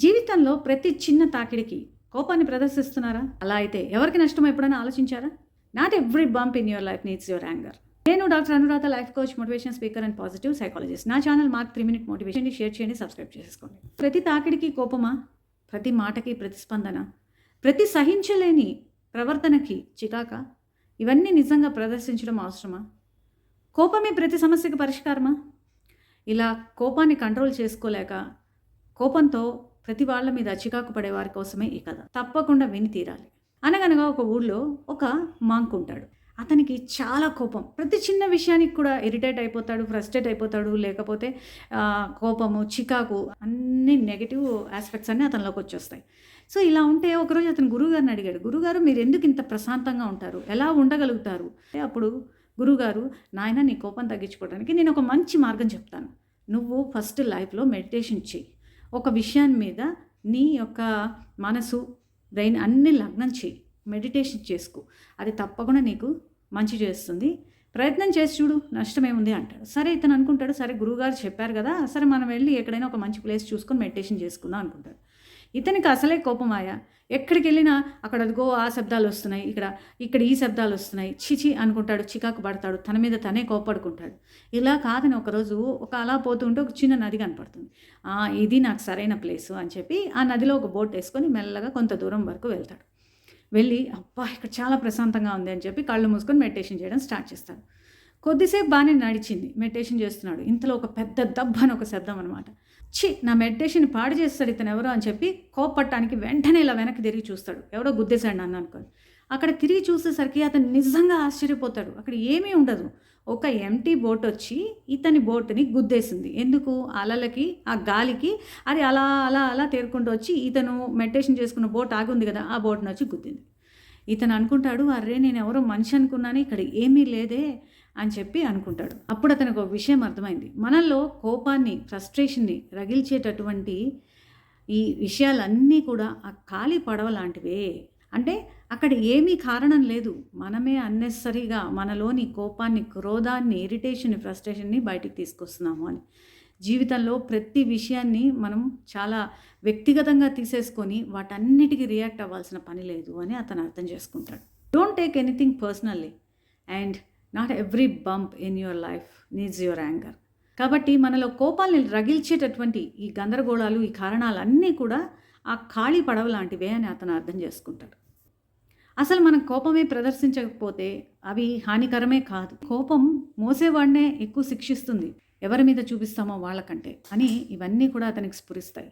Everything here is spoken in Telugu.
జీవితంలో ప్రతి చిన్న తాకిడికి కోపాన్ని ప్రదర్శిస్తున్నారా? అలా అయితే ఎవరికి నష్టం ఎప్పుడైనా ఆలోచించారా? Not every bump in your life needs your anger. నేను doctor Anuradha, life coach, motivation speaker and positive psychologist. నా channel mark 3 minute motivation share చేయండి, సబ్స్క్రైబ్ చేసుకోండి. ప్రతి తాకిడికి కోపమా? ప్రతి మాటకి ప్రతిస్పందన? ప్రతి సహించలేని ప్రవర్తనకి చికాక? ఇవన్నీ నిజంగా ప్రదర్శించడం అవసరమా? కోపమే ప్రతి సమస్యకి పరిష్కారమా? ఇలా కోపాన్ని కంట్రోల్ చేసుకోలేక కోపంతో ప్రతి వాళ్ళ మీద చికాకు పడేవారి కోసమే ఈ కథ. తప్పకుండా విని తీరాలి. అనగనగా ఒక ఊళ్ళో ఒక మాంక్ ఉంటాడు. అతనికి చాలా కోపం. ప్రతి చిన్న విషయానికి కూడా ఇరిటేట్ అయిపోతాడు, ఫ్రస్ట్రేట్ అయిపోతాడు. లేకపోతే కోపము, చికాకు అన్ని నెగిటివ్ ఆస్పెక్ట్స్ అన్నీ అతనిలోకి వచ్చేస్తాయి. సో ఇలా ఉంటే ఒకరోజు అతను గురువుగారిని అడిగాడు, గురుగారు మీరు ఎందుకు ఇంత ప్రశాంతంగా ఉంటారు, ఎలా ఉండగలుగుతారు? అప్పుడు గురువుగారు, నాయన నీ కోపం తగ్గించుకోవడానికి నేను ఒక మంచి మార్గం చెప్తాను. నువ్వు ఫస్ట్ లైఫ్లో మెడిటేషన్ చెయ్యి. ఒక విషయాన్ని మీద నీ యొక్క మనసు, బ్రెయిన్ అన్ని లగ్నం చేయి, మెడిటేషన్ చేసుకో. అది తప్పకుండా నీకు మంచి చేస్తుంది. ప్రయత్నం చేసి చూడు, నష్టమేముంది అంటాడు. సరే ఇతను అనుకుంటాడు, సరే గురువుగారు చెప్పారు కదా, సరే మనం వెళ్ళి ఎక్కడైనా ఒక మంచి ప్లేస్ చూసుకొని మెడిటేషన్ చేసుకుందాం అనుకుంటాడు. ఇతనికి అసలే కోపమాయ. ఎక్కడికి వెళ్ళినా అక్కడ అదిగో ఆ శబ్దాలు వస్తున్నాయి, ఇక్కడ ఈ శబ్దాలు వస్తున్నాయి, చిచి అనుకుంటాడు, చికాకు పడతాడు, తన మీద తనే కోపడుకుంటాడు. ఇలా కాదని ఒకరోజు అలా పోతుంటే ఒక చిన్న నది కనపడుతుంది. ఇది నాకు సరైన ప్లేసు అని చెప్పి ఆ నదిలో ఒక బోట్ వేసుకొని మెల్లగా కొంత దూరం వరకు వెళ్తాడు. వెళ్ళి అబ్బా ఇక్కడ చాలా ప్రశాంతంగా ఉంది అని చెప్పి కళ్ళు మూసుకొని మెడిటేషన్ చేయడం స్టార్ట్ చేస్తాడు. కొద్దిసేపు బాగానే నడిచింది, మెడిటేషన్ చేస్తున్నాడు. ఇంతలో ఒక పెద్ద దబ్బ అని ఒక శబ్దం అనమాట. నా మెడిటేషన్ పాడు చేస్తాడు ఇతను ఎవరో అని చెప్పి కోపపట్టడానికి వెంటనే ఇలా వెనక్కి తిరిగి చూస్తాడు. ఎవడో గుద్దేశాడు నన్ను అనుకోని. అక్కడ తిరిగి చూసేసరికి అతను నిజంగా ఆశ్చర్యపోతాడు. అక్కడ ఏమీ ఉండదు. ఒక ఎంటీ బోట్ వచ్చి ఇతని బోట్ని గుద్దేసింది. ఎందుకు? అలలకి, ఆ గాలికి అది అలా అలా అలా తేరుకుంటూ వచ్చి ఇతను మెడిటేషన్ చేసుకున్న బోట్ ఆగి ఉంది కదా, ఆ బోట్ని వచ్చి గుద్దింది. ఇతను అనుకుంటాడు, అర్రే నేను ఎవరో మనిషి అనుకున్నాను, ఇక్కడ ఏమీ లేదే అని చెప్పి అనుకుంటాడు. అప్పుడు అతనికి ఒక విషయం అర్థమైంది. మనలో కోపాన్ని, ఫ్రస్ట్రేషన్ని రగిల్చేటటువంటి ఈ విషయాలన్నీ కూడా ఆ ఖాళీ పడవ లాంటివే. అంటే అక్కడ ఏమీ కారణం లేదు, మనమే అన్నెసరీగా మనలోని కోపాన్ని, క్రోధాన్ని, ఇరిటేషన్ని, ఫ్రస్ట్రేషన్ని బయటికి తీసుకొస్తున్నాము అని. జీవితంలో ప్రతి విషయాన్ని మనం చాలా వ్యక్తిగతంగా తీసేసుకొని వాటన్నిటికీ రియాక్ట్ అవ్వాల్సిన పని లేదు అని అతను అర్థం చేసుకుంటాడు. Don't take anything personally and not every bump in your life needs your anger. కాబట్టి మనలో కోపాల్ని రగిల్చేటటువంటి ఈ గందరగోళాలు, ఈ కారణాలన్నీ కూడా ఆ ఖాళీ పడవ లాంటివే అని అతను అర్థం చేసుకుంటాడు. అసలు మనం కోపమే ప్రదర్శించకపోతే అవి హానికరమే కాదు. కోపం మోసేవాడినే ఎక్కువ శిక్షిస్తుంది ఎవరి మీద చూపిస్తామో వాళ్ళకంటే అని ఇవన్నీ కూడా అతనికి స్ఫురిస్తాయి.